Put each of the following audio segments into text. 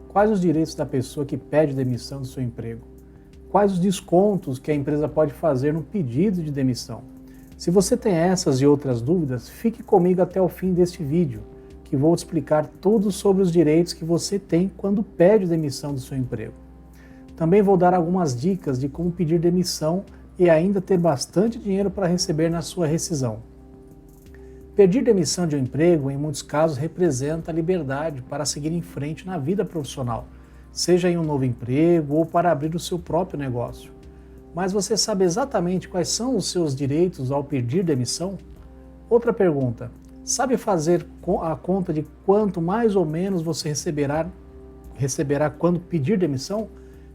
Quais os direitos da pessoa que pede demissão do seu emprego? Quais os descontos que a empresa pode fazer no pedido de demissão? Se você tem essas e outras dúvidas, fique comigo até o fim deste vídeo, que vou te explicar tudo sobre os direitos que você tem quando pede demissão do seu emprego. Também vou dar algumas dicas de como pedir demissão e ainda ter bastante dinheiro para receber na sua rescisão. Pedir demissão de um emprego, em muitos casos, representa liberdade para seguir em frente na vida profissional, seja em um novo emprego ou para abrir o seu próprio negócio. Mas você sabe exatamente quais são os seus direitos ao pedir demissão? Outra pergunta: sabe fazer a conta de quanto mais ou menos você receberá quando pedir demissão?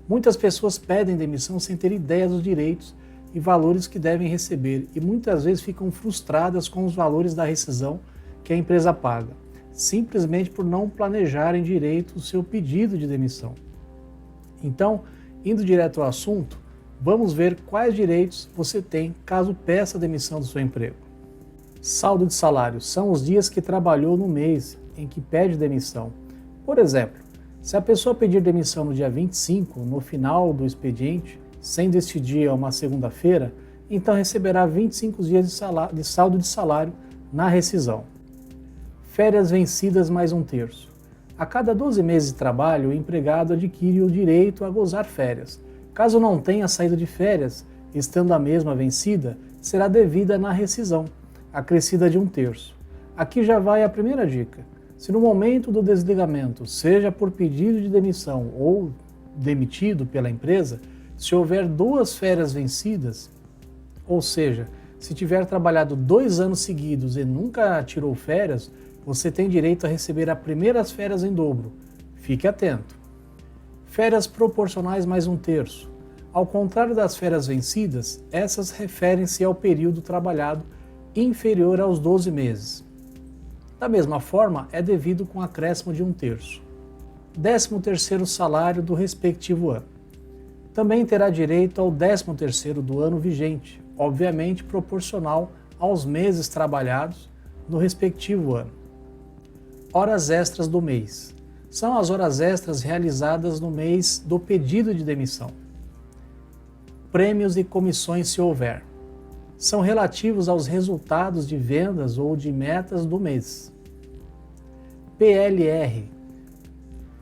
Muitas pessoas pedem demissão sem ter ideia dos direitos e valores que devem receber e muitas vezes ficam frustradas com os valores da rescisão que a empresa paga, simplesmente por não planejarem direito o seu pedido de demissão. Então, indo direto ao assunto, vamos ver quais direitos você tem caso peça a demissão do seu emprego. Saldo de salário são os dias que trabalhou no mês em que pede demissão. Por exemplo, se a pessoa pedir demissão no dia 25, no final do expediente, sendo este dia uma segunda-feira, então receberá 25 dias de saldo de salário na rescisão. Férias vencidas mais um terço. A cada 12 meses de trabalho, o empregado adquire o direito a gozar férias. Caso não tenha saído de férias, estando a mesma vencida, será devida na rescisão, acrescida de um terço. Aqui já vai a primeira dica. Se no momento do desligamento, seja por pedido de demissão ou demitido pela empresa, se houver 2 férias vencidas, ou seja, se tiver trabalhado 2 anos seguidos e nunca tirou férias, você tem direito a receber as primeiras férias em dobro. Fique atento. Férias proporcionais mais um terço. Ao contrário das férias vencidas, essas referem-se ao período trabalhado inferior aos 12 meses. Da mesma forma, é devido com acréscimo de um terço. 13º salário do respectivo ano. Também terá direito ao 13º do ano vigente, obviamente proporcional aos meses trabalhados no respectivo ano. Horas extras do mês. São as horas extras realizadas no mês do pedido de demissão. Prêmios e comissões se houver. São relativos aos resultados de vendas ou de metas do mês. PLR.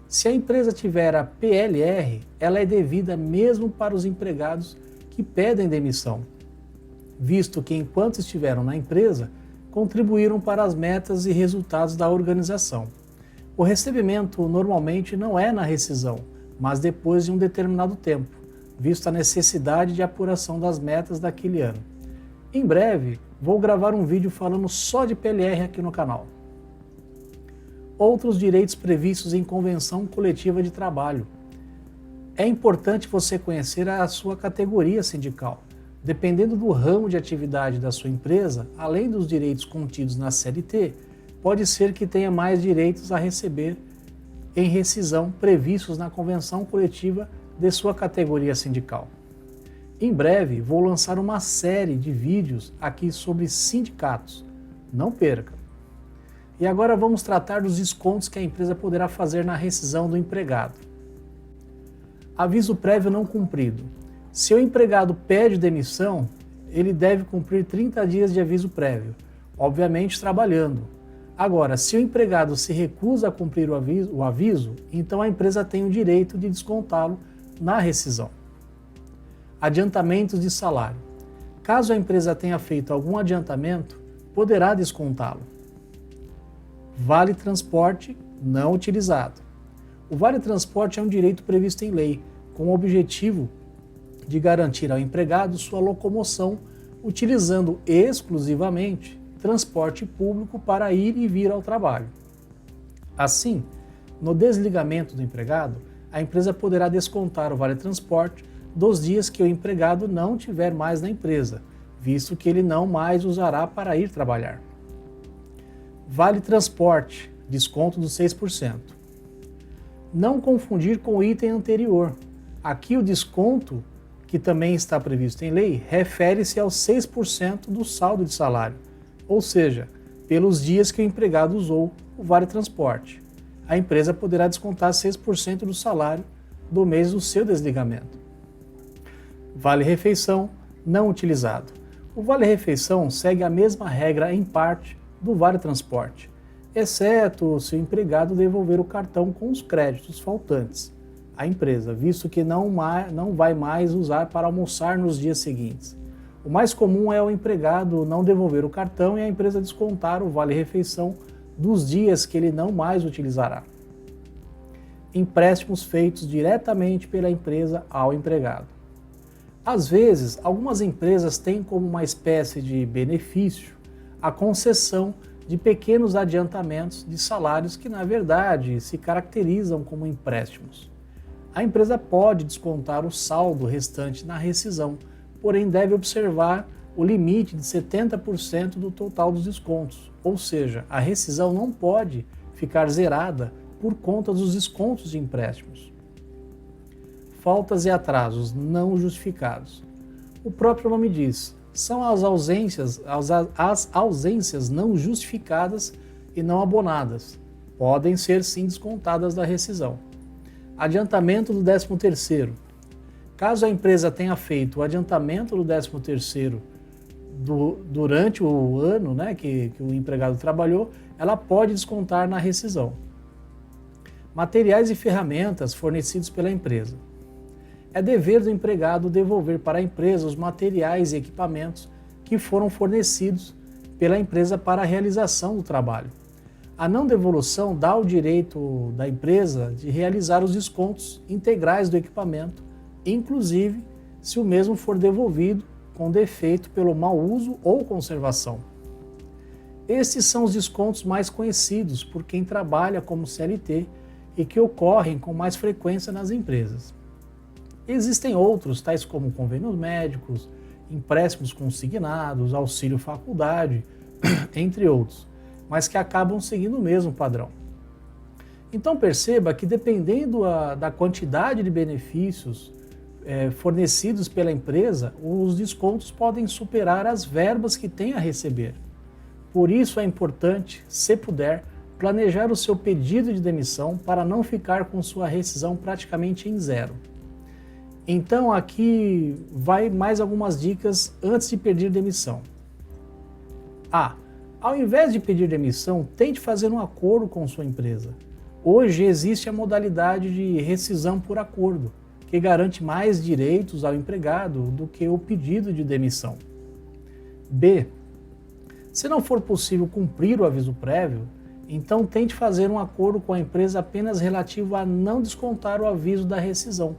Se a empresa tiver a PLR, ela é devida mesmo para os empregados que pedem demissão, visto que enquanto estiveram na empresa, contribuíram para as metas e resultados da organização. O recebimento normalmente não é na rescisão, mas depois de um determinado tempo, visto a necessidade de apuração das metas daquele ano. Em breve, vou gravar um vídeo falando só de PLR aqui no canal. Outros direitos previstos em convenção coletiva de trabalho. É importante você conhecer a sua categoria sindical. Dependendo do ramo de atividade da sua empresa, além dos direitos contidos na CLT, pode ser que tenha mais direitos a receber em rescisão previstos na convenção coletiva de sua categoria sindical. Em breve, vou lançar uma série de vídeos aqui sobre sindicatos. Não perca! E agora vamos tratar dos descontos que a empresa poderá fazer na rescisão do empregado. Aviso prévio não cumprido. Se o empregado pede demissão, ele deve cumprir 30 dias de aviso prévio, obviamente trabalhando. Agora, se o empregado se recusa a cumprir o aviso, então a empresa tem o direito de descontá-lo na rescisão. Adiantamentos de salário. Caso a empresa tenha feito algum adiantamento, poderá descontá-lo. Vale transporte não utilizado. O vale transporte é um direito previsto em lei, com o objetivo de garantir ao empregado sua locomoção, utilizando exclusivamente transporte público para ir e vir ao trabalho. Assim, no desligamento do empregado, a empresa poderá descontar o vale transporte dos dias que o empregado não tiver mais na empresa, visto que ele não mais usará para ir trabalhar. Vale transporte, desconto dos 6%. Não confundir com o item anterior. Aqui o desconto, que também está previsto em lei, refere-se aos 6% do saldo de salário, ou seja, pelos dias que o empregado usou o vale transporte. a empresa poderá descontar 6% do salário do mês do seu desligamento. Vale-refeição não utilizado. O vale-refeição segue a mesma regra em parte do vale-transporte, exceto se o empregado devolver o cartão com os créditos faltantes à empresa, visto que não vai mais usar para almoçar nos dias seguintes. O mais comum é o empregado não devolver o cartão e a empresa descontar o vale-refeição dos dias que ele não mais utilizará. Empréstimos feitos diretamente pela empresa ao empregado. Às vezes, algumas empresas têm como uma espécie de benefício a concessão de pequenos adiantamentos de salários que, na verdade, se caracterizam como empréstimos. A empresa pode descontar o saldo restante na rescisão, porém deve observar o limite de 70% do total dos descontos, ou seja, a rescisão não pode ficar zerada por conta dos descontos de empréstimos. Faltas e atrasos não justificados. O próprio nome diz, são as ausências não justificadas e não abonadas. Podem ser sim descontadas da rescisão. Adiantamento do 13º. Caso a empresa tenha feito o adiantamento do 13º durante o ano, que o empregado trabalhou, ela pode descontar na rescisão. Materiais e ferramentas fornecidos pela empresa. É dever do empregado devolver para a empresa os materiais e equipamentos que foram fornecidos pela empresa para a realização do trabalho. A não devolução dá o direito da empresa de realizar os descontos integrais do equipamento, inclusive se o mesmo for devolvido com defeito pelo mau uso ou conservação. Estes são os descontos mais conhecidos por quem trabalha como CLT e que ocorrem com mais frequência nas empresas. Existem outros, tais como convênios médicos, empréstimos consignados, auxílio faculdade, entre outros, mas que acabam seguindo o mesmo padrão. Então perceba que dependendo da quantidade de benefícios fornecidos pela empresa, os descontos podem superar as verbas que tem a receber. Por isso é importante, se puder, planejar o seu pedido de demissão para não ficar com sua rescisão praticamente em zero. Então aqui vai mais algumas dicas antes de pedir demissão. Ao invés de pedir demissão, tente fazer um acordo com sua empresa. Hoje existe a modalidade de rescisão por acordo, que garante mais direitos ao empregado do que o pedido de demissão. B. Se não for possível cumprir o aviso prévio, então tente fazer um acordo com a empresa apenas relativo a não descontar o aviso da rescisão.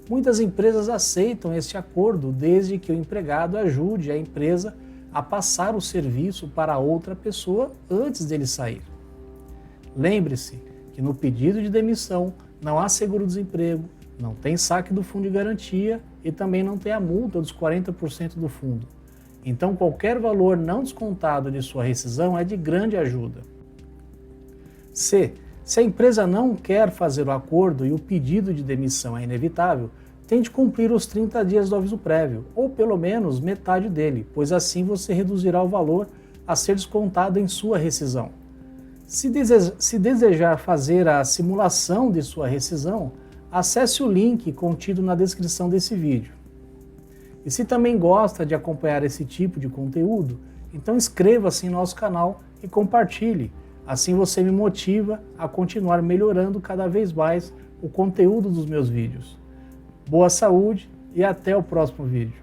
Muitas empresas aceitam este acordo desde que o empregado ajude a empresa a passar o serviço para outra pessoa antes dele sair. Lembre-se que no pedido de demissão não há seguro-desemprego, não tem saque do fundo de garantia e também não tem a multa dos 40% do fundo. Então qualquer valor não descontado de sua rescisão é de grande ajuda. C. Se a empresa não quer fazer o acordo e o pedido de demissão é inevitável, tente cumprir os 30 dias do aviso prévio, ou pelo menos metade dele, pois assim você reduzirá o valor a ser descontado em sua rescisão. Se desejar fazer a simulação de sua rescisão, acesse o link contido na descrição desse vídeo. E se também gosta de acompanhar esse tipo de conteúdo, então inscreva-se em nosso canal e compartilhe. Assim você me motiva a continuar melhorando cada vez mais o conteúdo dos meus vídeos. Boa saúde e até o próximo vídeo.